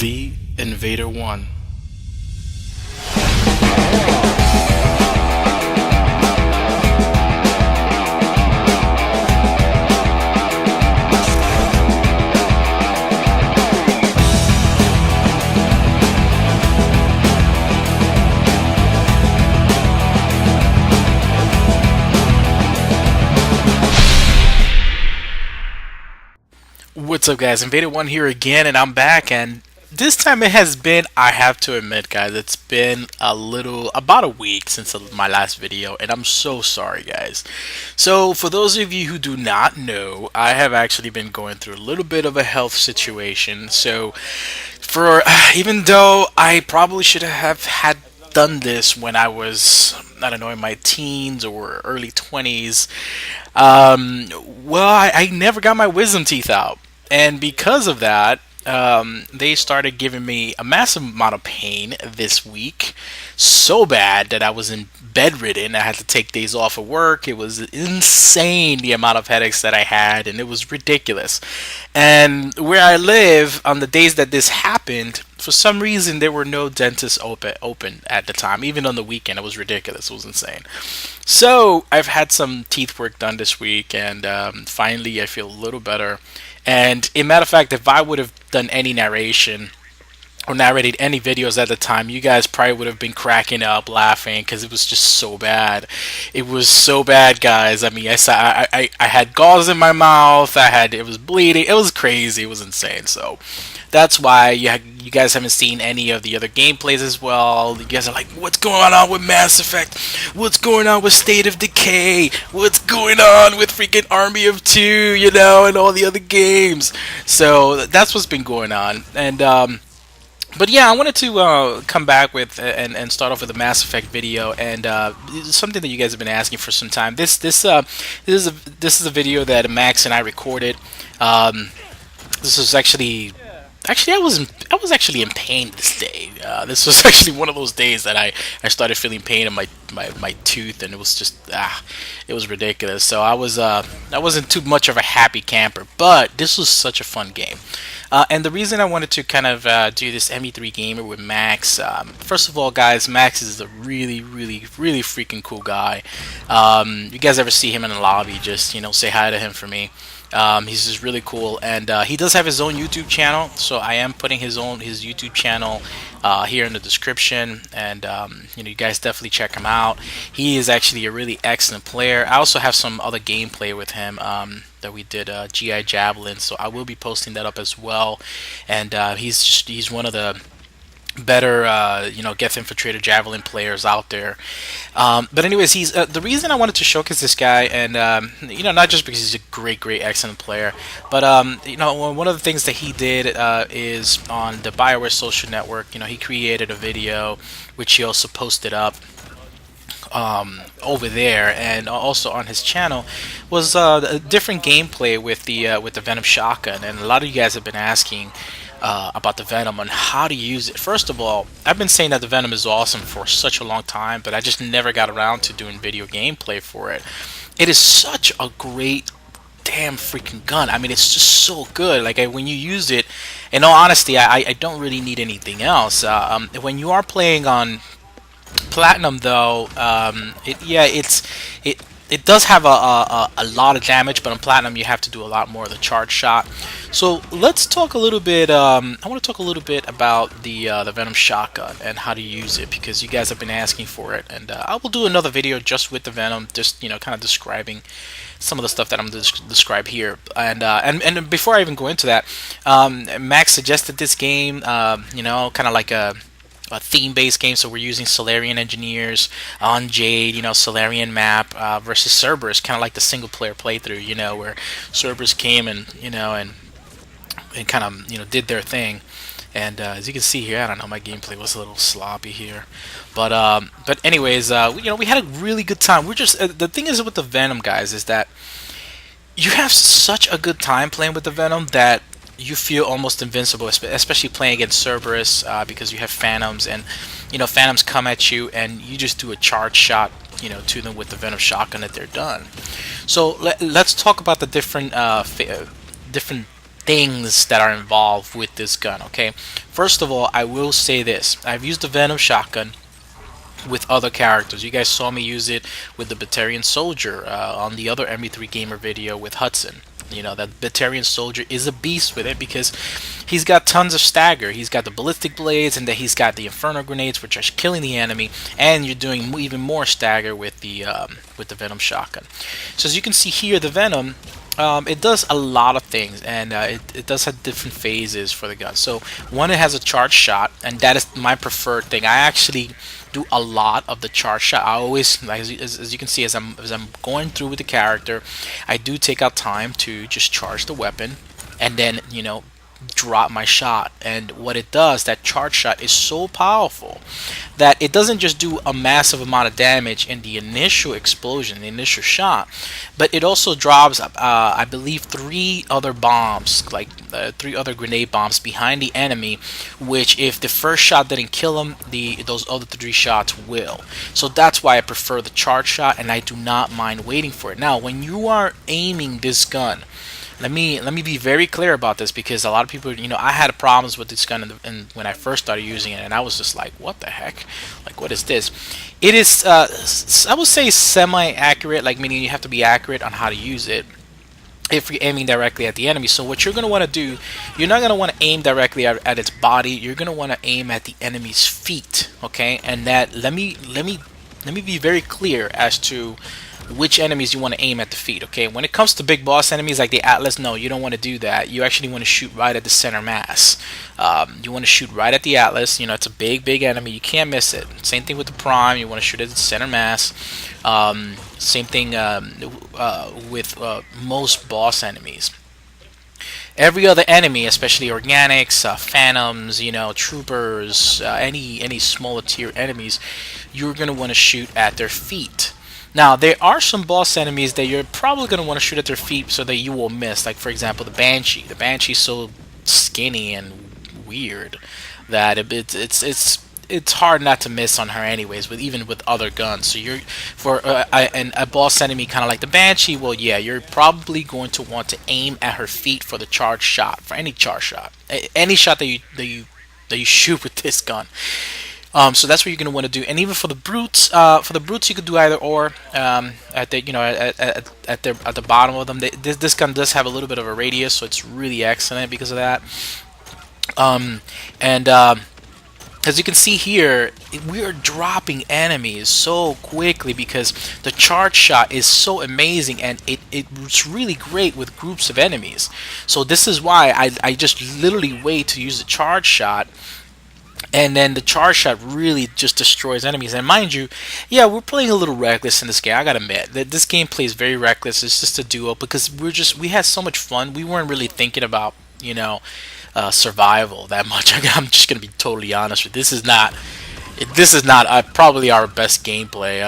The Invader 1. What's up, guys? Invader 1 here again, and I'm back, and this time it has been, I have to admit, guys, it's been about a week since my last video, and I'm so sorry, guys. So, for those of you who do not know, I have actually been going through a little bit of a health situation, so even though I probably should have had done this when I was, I don't know, in my teens or early 20s, well, I never got my wisdom teeth out. And because of that, they started giving me a massive amount of pain this week. So bad that I was in bedridden. I had to take days off of work. It was insane the amount of headaches that I had, and it was ridiculous. And where I live, on the days that this happened, for some reason there were no dentists open at the time. Even on the weekend, it was ridiculous. It was insane. So I've had some teeth work done this week, and finally I feel a little better. And in matter of fact, if I would have done any narration or narrated any videos at the time, you guys probably would have been cracking up laughing because it was just so bad. It was so bad, guys. I mean, I had gauze in my mouth. It was bleeding. It was crazy. It was insane. So that's why you guys haven't seen any of the other gameplays as well. You guys are like, what's going on with Mass Effect? What's going on with State of Decay? What's going on with freaking Army of Two, and all the other games? So that's what's been going on. And but yeah, I wanted to come back with and start off with a Mass Effect video, and something that you guys have been asking for some time. This is a video that Max and I recorded. This was actually I was actually in pain this day. This was actually one of those days that I started feeling pain in my tooth, and it was just it was ridiculous. So I wasn't too much of a happy camper, but this was such a fun game. And the reason I wanted to kind of do this ME3 gamer with Max, first of all, guys, Max is a really freaking cool guy. You guys ever see him in the lobby, just say hi to him for me. He's just really cool, and he does have his own YouTube channel, so I am putting his YouTube channel here in the description, and you guys definitely check him out. He is actually a really excellent player. I also have some other gameplay with him that we did, GI Javelin, so I will be posting that up as well. And he's one of the better Geth Infiltrator Javelin players out there. But anyways, he's the reason I wanted to showcase this guy, and not just because he's a great excellent player, but one of the things that he did is on the BioWare social network. He created a video which he also posted up over there, and also on his channel was a different gameplay with the Venom Shotgun. And a lot of you guys have been asking about the Venom and how to use it. First of all, I've been saying that the Venom is awesome for such a long time, but I just never got around to doing video gameplay for it. It is such a great damn freaking gun. I mean, it's just so good. Like, when you use it, in all honesty, I don't really need anything else. When you are playing on Platinum, though, it does have a lot of damage, but on Platinum you have to do a lot more of the charge shot. So let's talk a little bit. I want to talk a little bit about the Venom Shotgun and how to use it, because you guys have been asking for it, and I will do another video just with the Venom, just kind of describing some of the stuff that I'm going to describe here. And before I even go into that, Max suggested this game, kind of like a theme-based game, so we're using Salarian Engineers on Jade, Salarian map versus Cerberus, kind of like the single-player playthrough, where Cerberus came and kind of did their thing. And as you can see here, I don't know, my gameplay was a little sloppy here, but anyways, we had a really good time. We're just the thing is with the Venom, guys, is that you have such a good time playing with the Venom that you feel almost invincible, especially playing against Cerberus, because you have Phantoms, and Phantoms come at you, and you just do a charge shot, to them with the Venom Shotgun, that they're done. So let's talk about the different things that are involved with this gun. Okay, first of all, I will say this: I've used the Venom Shotgun with other characters. You guys saw me use it with the Batarian Soldier on the other MB3 Gamer video with Hudson. You know, that Batarian Soldier is a beast with it because he's got tons of stagger. He's got the ballistic blades, and then he's got the Inferno grenades, which are killing the enemy, and you're doing even more stagger with the Venom Shotgun. So as you can see here, the Venom, it does a lot of things, and it does have different phases for the gun. So one, it has a charge shot, and that is my preferred thing. I actually do a lot of the charge shot. I always, like, as you can see, as I'm going through with the character, I do take out time to just charge the weapon, and then drop my shot. And what it does, that charge shot is so powerful that it doesn't just do a massive amount of damage in the initial explosion, the initial shot, but it also drops I believe 3 other bombs, like 3 other grenade bombs behind the enemy, which if the first shot didn't kill him, those other 3 shots will. So that's why I prefer the charge shot, and I do not mind waiting for it. Now when you are aiming this gun, let me be very clear about this, because a lot of people, I had problems with this gun when I first started using it, and I was just like, what the heck, like, what is this? It is I would say semi-accurate, like, meaning you have to be accurate on how to use it if you're aiming directly at the enemy. So what you're going to want to do, you're not going to want to aim directly at its body. You're going to want to aim at the enemy's feet, okay? And that, let me be very clear as to which enemies you want to aim at the feet. Okay, when it comes to big boss enemies like the Atlas, no, you don't want to do that. You actually want to shoot right at the center mass. You want to shoot right at the Atlas. It's a big enemy, you can't miss it. Same thing with the Prime, you want to shoot at the center mass. Same thing with most boss enemies. Every other enemy, especially organics, phantoms, troopers, any smaller tier enemies, you're going to want to shoot at their feet. Now, there are some boss enemies that you're probably going to want to shoot at their feet so that you will miss. Like, for example, the Banshee. The Banshee's so skinny and weird that it's hard not to miss on her anyways, even with other guns. So you're for a boss enemy kind of like the Banshee, well, yeah, you're probably going to want to aim at her feet for the charge shot, for any charge shot, any shot that you shoot with this gun. So that's what you're going to want to do. And even for the brutes, you could do either or. At the at the bottom of them, this gun does have a little bit of a radius, so it's really excellent because of that. As you can see here, we are dropping enemies so quickly because the charge shot is so amazing, and it's really great with groups of enemies. So this is why I just literally wait to use the charge shot. And then the charge shot really just destroys enemies. And mind you, yeah, we're playing a little reckless in this game. I gotta admit that this gameplay is very reckless. It's just a duo because we had so much fun. We weren't really thinking about survival that much. I'm just gonna be totally honest with you. This is not probably our best gameplay,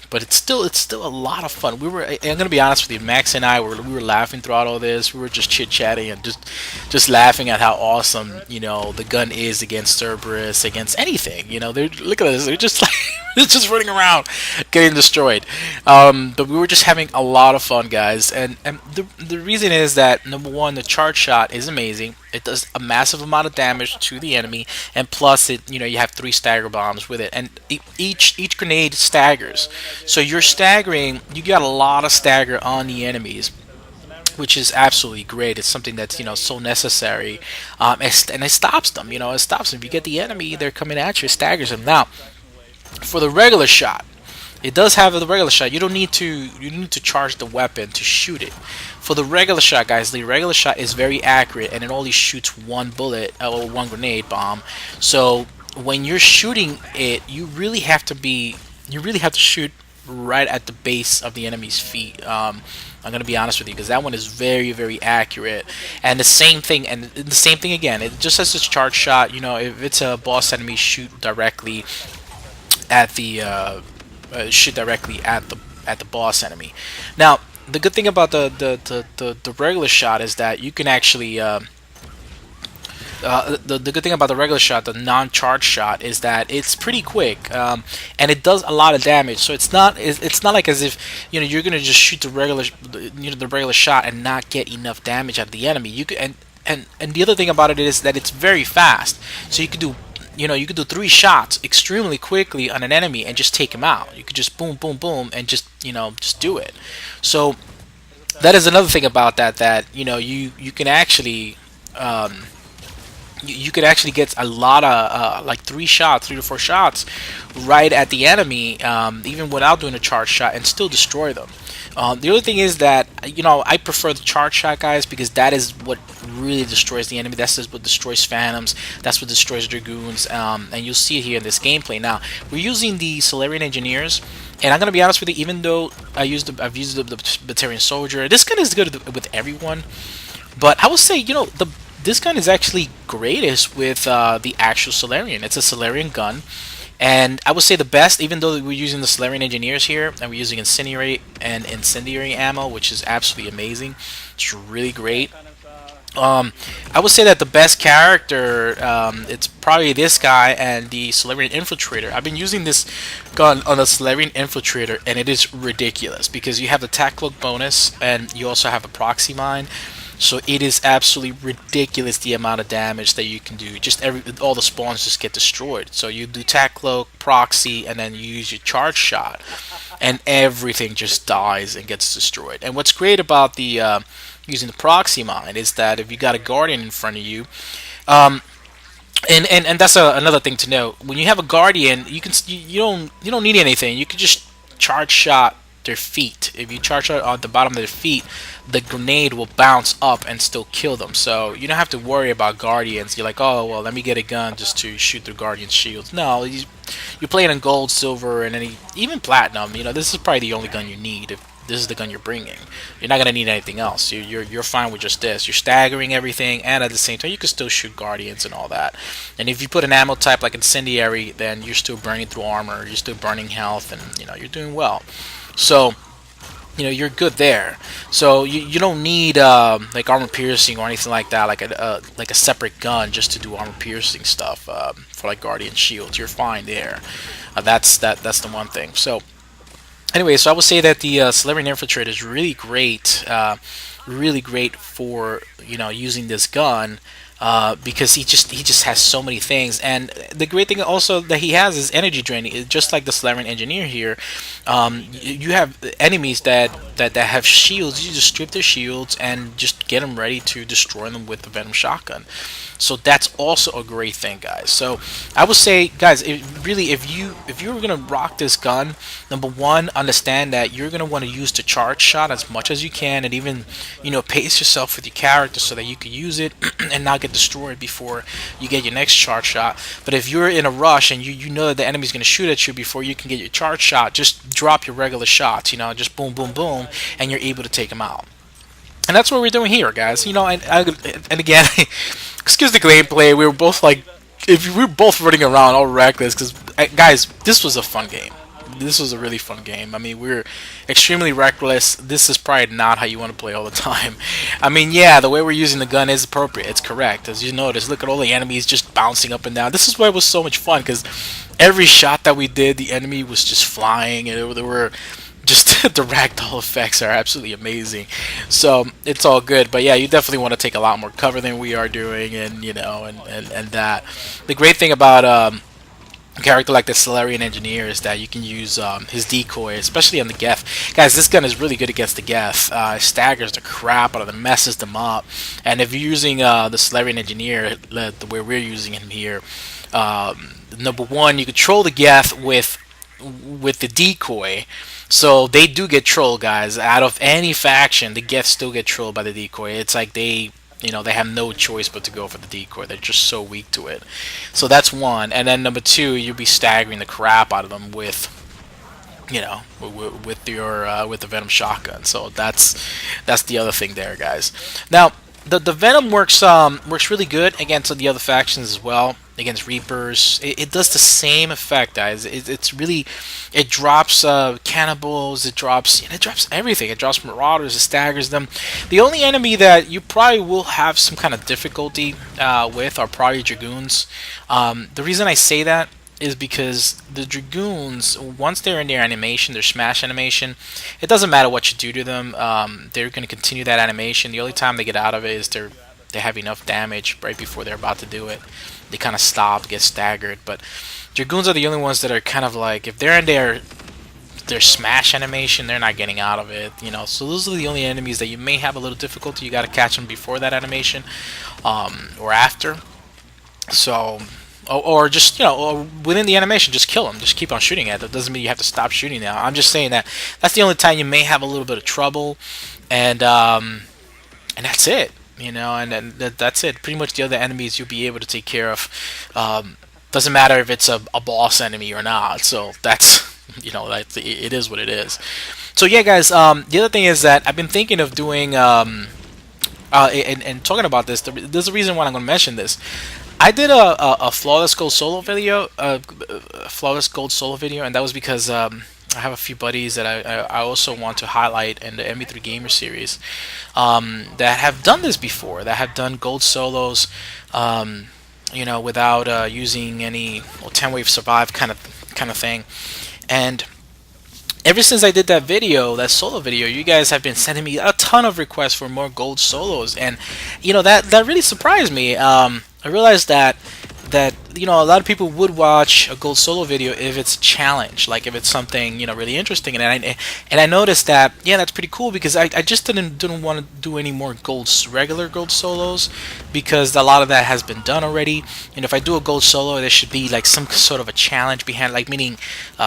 but it's still a lot of fun. I'm gonna be honest with you, Max and I we were laughing throughout all this. We were just chit chatting and just laughing at how awesome the gun is against Cerberus, against anything. Look at this. They're just like they're just running around, getting destroyed. But we were just having a lot of fun, guys. And the reason is that, number one, the charge shot is amazing. It does a massive amount of damage to the enemy, and plus you have 3 stagger bombs with it, and each grenade staggers. So you're staggering. You got a lot of stagger on the enemies, which is absolutely great. It's something that's so necessary, and it stops them. It stops them. If you get the enemy, they're coming at you. It staggers them. Now, for the regular shot, it does have the regular shot. You don't need to charge the weapon to shoot it. For the regular shot, guys, the regular shot is very accurate, and it only shoots 1 bullet or 1 grenade bomb. So when you're shooting it, you really have to shoot right at the base of the enemy's feet. I'm gonna be honest with you, because that one is very accurate. And the same thing again. It just has this charge shot. If it's a boss enemy, shoot directly at the boss enemy. Now, the good thing about the regular shot is that you can actually the good thing about the regular shot, the non-charge shot, is that it's pretty quick, and it does a lot of damage. So it's not like as if you're gonna just shoot the regular shot and not get enough damage out of the enemy. and the other thing about it is that it's very fast. So you could do, you could do 3 shots extremely quickly on an enemy and just take him out. You could just boom, boom, boom, and just just do it. So that is another thing about that, that you can actually you could actually get a lot of like 3 shots, 3 to 4 shots right at the enemy, even without doing a charge shot, and still destroy them. The other thing is that I prefer the charge shot, guys, because that is what really destroys the enemy. That's just what destroys phantoms. That's what destroys dragoons. And you'll see it here in this gameplay. Now we're using the Salarian Engineers, and I'm gonna be honest with you. Even though I've used the Batarian Soldier, this gun is good with everyone. But I would say this gun is actually greatest with the actual Salarian. It's a Salarian gun. And I would say the best, even though we're using the Salarian Engineers here, and we're using incendiary ammo, which is absolutely amazing. It's really great. I would say that the best character, it's probably this guy and the Salarian Infiltrator. I've been using this gun on the Salarian Infiltrator, and it is ridiculous because you have the tac cloak bonus, and you also have a proxy mine. So it is absolutely ridiculous the amount of damage that you can do. Just all the spawns just get destroyed. So you do tac cloak, proxy, and then you use your charge shot, and everything just dies and gets destroyed. And what's great about the using the proxy mine is that if you got a guardian in front of you, and that's another thing to note. When you have a guardian, you don't need anything. You can just charge shot their feet. If you charge shot on the bottom of their feet, the grenade will bounce up and still kill them. So you don't have to worry about guardians. You're like, oh well, let me get a gun just to shoot the guardian's shields. No, you're playing on gold, silver, and even platinum. This is probably the only gun you need. If this is the gun you're bringing, you're not gonna need anything else. You're fine with just this. You're staggering everything, and at the same time, you can still shoot guardians and all that. And if you put an ammo type like incendiary, then you're still burning through armor. You're still burning health, and you're doing well. So you're good there. So you don't need like armor piercing or anything like that, like a separate gun just to do armor piercing stuff for like guardian shields. You're fine there. That's the one thing. So anyway, so I would say that the Salarian Infiltrator is really great for using this gun. Because he just has so many things, and the great thing also that he has is energy draining. Just like the Salarian Engineer here, you have enemies that have shields. You just strip their shields and just get them ready to destroy them with the Venom Shotgun. So that's also a great thing, guys. So I would say, guys, if you're gonna rock this gun, number one, understand that you're gonna want to use the charge shot as much as you can, and even pace yourself with your character so that you can use it and not get destroyed before you get your next charge shot. But if you're in a rush and you know that the enemy's gonna shoot at you before you can get your charge shot, just drop your regular shots. Just boom, boom, boom, and you're able to take them out. And that's what we're doing here, guys. And again, excuse the gameplay. We were both like, if we were both running around all reckless, because guys, this was a fun game. This was a really fun game. I mean, we're extremely reckless. This is probably not how you want to play all the time. I mean, yeah, the way we're using the gun is appropriate. It's correct. As you notice, look at all the enemies just bouncing up and down. This is why it was so much fun, because every shot that we did, the enemy was just flying, and there were just the ragdoll effects are absolutely amazing. So it's all good. But yeah, you definitely want to take a lot more cover than we are doing, and and that. The great thing about a character like the Salarian Engineer is that you can use his decoy, especially on the Geth. Guys, this gun is really good against the Geth. It staggers the crap out of them, messes them up. And if you're using the Salarian Engineer the way we're using him here, number one, you control the Geth with the decoy. So they do get trolled, guys. Out of any faction, the Geth still get trolled by the decoy. It's like they have no choice but to go for the decoy. They're just so weak to it. So that's one. And then number two, you'll be staggering the crap out of them with with the Venom Shotgun. So that's the other thing there, guys. Now the Venom works really good against the other factions as well. Against Reapers, it does the same effect, guys. It drops cannibals, it drops everything. It drops marauders, it staggers them. The only enemy that you probably will have some kind of difficulty with are probably dragoons. The reason I say that is because the dragoons, once they're in their animation, their smash animation, it doesn't matter what you do to them. They're going to continue that animation. The only time they get out of it is they're they have enough damage right before they're about to do it. They kind of stop, get staggered. But Dragoons are the only ones that are kind of like, if they're in their smash animation, they're not getting out of it, you know. So those are the only enemies that you may have a little difficulty. You got to catch them before that animation, or after. So, or just, you know, or within the animation, just kill them. Just keep on shooting at them. Doesn't mean you have to stop shooting now. I'm just saying that that's the only time you may have a little bit of trouble, and that's it. You know, and then that's it. Pretty much the other enemies you'll be able to take care of. Doesn't matter if it's a boss enemy or not. So that's, you know, it is what it is. So yeah, guys. The other thing is that I've been thinking of doing and talking about this. There's a reason why I'm going to mention this. I did a flawless gold solo video, and that was because I have a few buddies that I also want to highlight in the MB3 Gamer series, that have done this before, that have done gold solos, you know, without using any 10-wave survive kind of thing. And ever since I did that video, that solo video, you guys have been sending me a ton of requests for more gold solos, and you know, that really surprised me. I realized that you know, a lot of people would watch a gold solo video if it's a challenge, like if it's something, you know, really interesting. And I noticed that, yeah, that's pretty cool, because I just didn't want to do any more regular gold solos, because a lot of that has been done already. And if I do a gold solo, there should be like some sort of a challenge behind, like meaning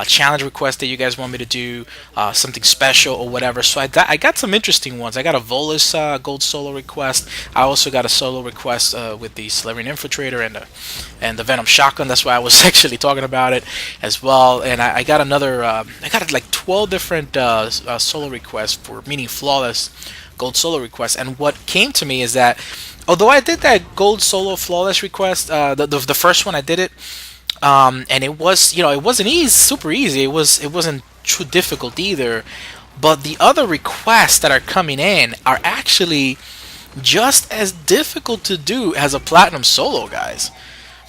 challenge request that you guys want me to do, something special or whatever. So I got some interesting ones. I got a Volus gold solo request. I also got a solo request with the Salarian Infiltrator and the Venom Shotgun. That's why I was actually talking about it as well. And I got another, I got like 12 different solo requests for, meaning flawless gold solo requests. And what came to me is that, although I did that gold solo flawless request, the first one I did it, and it was, you know, it wasn't super easy. It wasn't too difficult either. But the other requests that are coming in are actually just as difficult to do as a platinum solo, guys.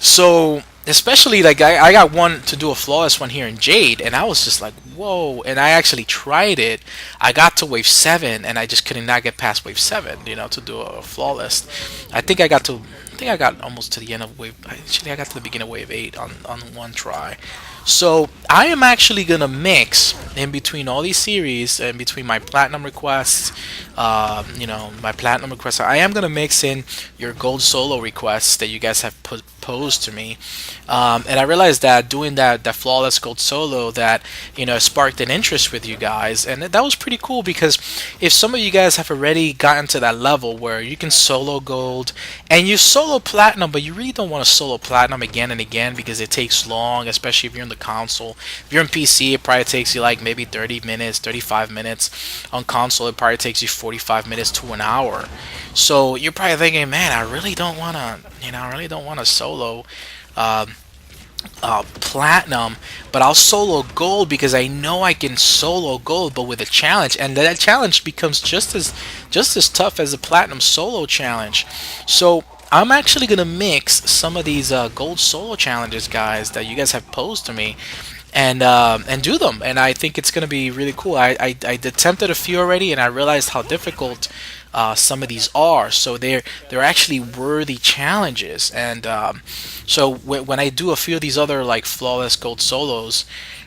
So, especially like I got one to do a flawless one here in Jade, and I was just like, whoa. And I actually tried it. I got to wave 7, and I just could not get past wave 7, you know, to do a flawless. I think I got almost to the end of wave. Actually, I got to the beginning of wave 8 on one try. So I am actually gonna mix in between all these series, and between my platinum requests, you know, my platinum requests. I am gonna mix in your gold solo requests that you guys have posed to me, and I realized that doing that flawless gold solo, that, you know, sparked an interest with you guys, and that was pretty cool, because if some of you guys have already gotten to that level where you can solo gold and you solo platinum, but you really don't want to solo platinum again and again, because it takes long, especially if you're in the console. If you're on PC, it probably takes you like maybe 30 minutes, 35 minutes. On console, it probably takes you 45 minutes to an hour. So you're probably thinking, man, I really don't want to solo platinum, but I'll solo gold, because I know I can solo gold, but with a challenge, and that challenge becomes just as tough as the platinum solo challenge. So I'm actually gonna mix some of these gold solo challenges, guys, that you guys have posed to me, and do them. And I think it's gonna be really cool. I attempted a few already, and I realized how difficult some of these are. So they're actually worthy challenges. And so when I do a few of these other like flawless gold solos,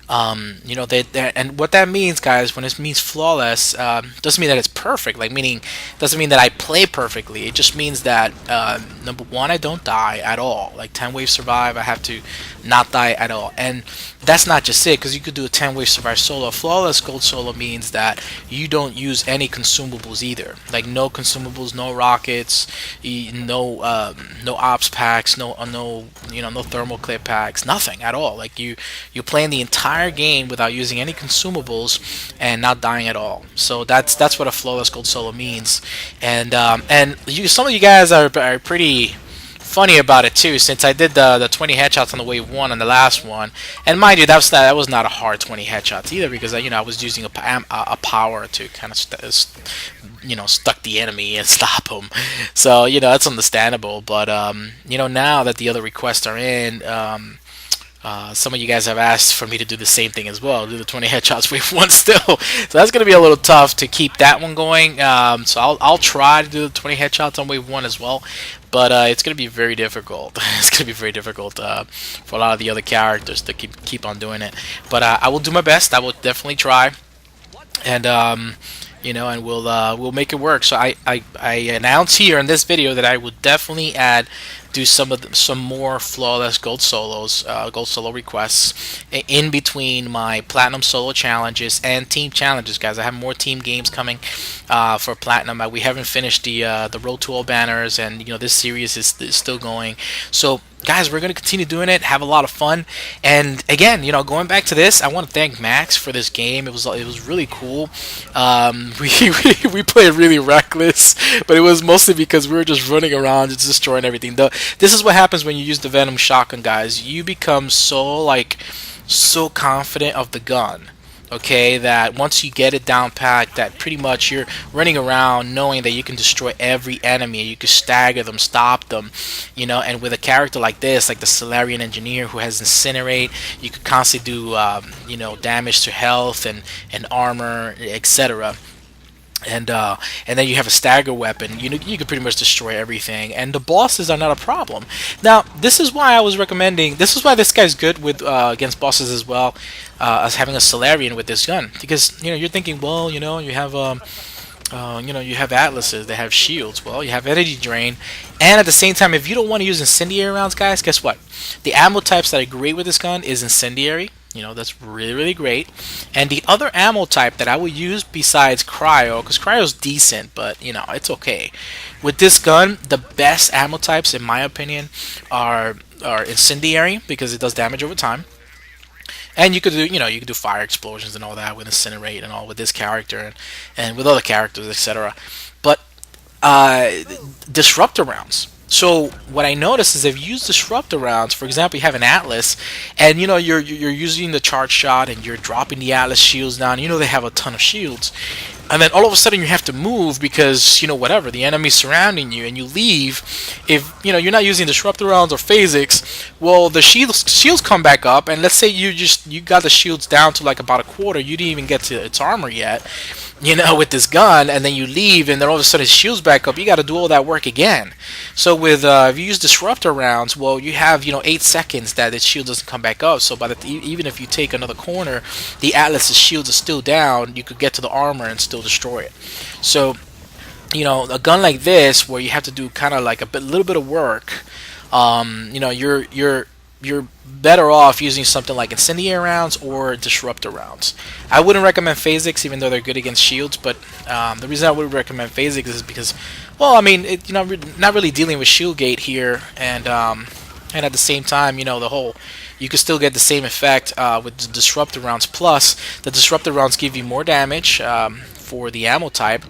you know, and what that means, guys, when it means flawless, doesn't mean that it's perfect. Like, meaning, doesn't mean that I play perfectly. It just means that number one, I don't die at all. Like 10 wave survive, I have to not die at all. And that's not just it, because you could do a 10 wave survive solo. A flawless gold solo means that you don't use any consumables either. Like no consumables, no rockets, no ops packs, no thermal clip packs, nothing at all. Like you're playing the entire game without using any consumables and not dying at all. So that's what a flawless gold solo means. And some of you guys are pretty funny about it too, since I did the 20 headshots on the wave 1 on the last one. And mind you, that was not a hard 20 headshots either, because I was using a power to kind of stuck the enemy and stop him. So that's understandable. But now that the other requests are in, Some of you guys have asked for me to do the same thing as well, do the 20 headshots wave 1 still. So that's going to be a little tough to keep that one going. So I'll try to do the 20 headshots on wave 1 as well. But it's going to be very difficult. It's going to be very difficult for a lot of the other characters to keep on doing it. But I will do my best. I will definitely try. And and we'll make it work. So I announce here in this video that I will definitely do some more flawless gold solos, gold solo requests in between my platinum solo challenges and team challenges, guys. I have more team games coming for platinum. We haven't finished the road to all banners, and this series is still going. So guys, we're going to continue doing it, have a lot of fun. And again, going back to this, I want to thank Max for this game. It was really cool. We played really reckless, but it was mostly because we were just running around, just destroying everything. This is what happens when you use the Venom Shotgun, guys. You become so confident of the gun, okay, that once you get it down packed, that pretty much you're running around knowing that you can destroy every enemy, you can stagger them, stop them, and with a character like this, like the Salarian Engineer, who has Incinerate, you could constantly do damage to health and armor, etc. And then you have a stagger weapon. You can pretty much destroy everything, and the bosses are not a problem. Now, this is why I was recommending. This is why this guy's good with against bosses as well, as having a Salarian with this gun, because you're thinking, well, you have you have atlases, they have shields. Well, you have energy drain, and at the same time, if you don't want to use incendiary rounds, guys, guess what? The ammo types that are great with this gun is incendiary. That's really, really great. And the other ammo type that I would use besides cryo, because cryo's decent, but it's okay. With this gun, the best ammo types, in my opinion, are incendiary, because it does damage over time. And you could do, you could do fire explosions and all that with incinerate and all with this character and with other characters, etc. But disruptor rounds. So what I noticed is if you use disruptor rounds, for example, you have an Atlas, and you're using the charge shot and you're dropping the Atlas shields down. They have a ton of shields, and then all of a sudden you have to move because whatever, the enemy's surrounding you, and you leave. If you're not using disruptor rounds or phasics, well, the shields come back up, and let's say you got the shields down to like about a quarter. You didn't even get to its armor yet, with this gun, and then you leave, and then all of a sudden his shield's back up. You got to do all that work again. So with if you use disruptor rounds, well, you have 8 seconds that its shield doesn't come back up. So even if you take another corner, the Atlas's shields are still down. You could get to the armor and still destroy it. So a gun like this, where you have to do kind of like little bit of work, you're better off using something like incendiary rounds or disruptor rounds. I wouldn't recommend phasics, even though they're good against shields. But the reason I would recommend phasics is because, well, I mean, not really dealing with shield gate here, and at the same time, you can still get the same effect with the disruptor rounds. Plus, the disruptor rounds give you more damage for the ammo type,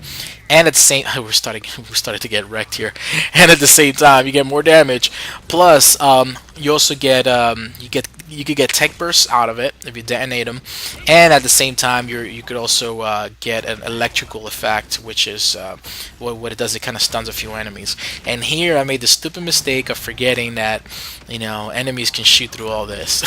and at the same we're starting to get wrecked here. And at the same time, you get more damage. Plus, you also get you could get tech bursts out of it if you detonate them, and at the same time, you could also get an electrical effect, which is what it does. It kind of stuns a few enemies. And here, I made the stupid mistake of forgetting that enemies can shoot through all this.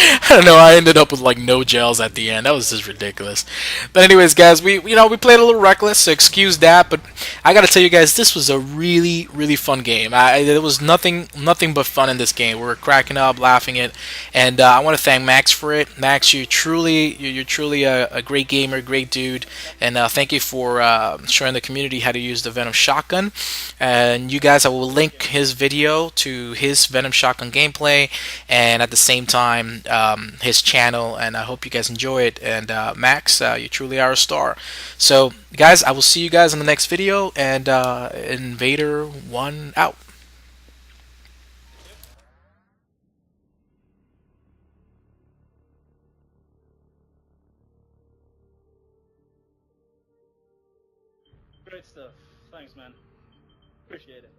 I don't know. I ended up with like no gels at the end. That was just ridiculous. But anyways, guys, we played a little reckless, so excuse that. But I gotta tell you guys, this was a really, really fun game. There was nothing but fun in this game. We were cracking up, laughing it, and I want to thank Max for it. Max, you're truly a great gamer, great dude, and thank you for showing the community how to use the Venom Shotgun. And you guys, I will link his video to his Venom Shotgun gameplay, and at the same time, his channel, and I hope you guys enjoy it. And Max, you truly are a star. So guys, I will see you guys in the next video, and Invader 1 out. Great stuff. Thanks, man. Appreciate it.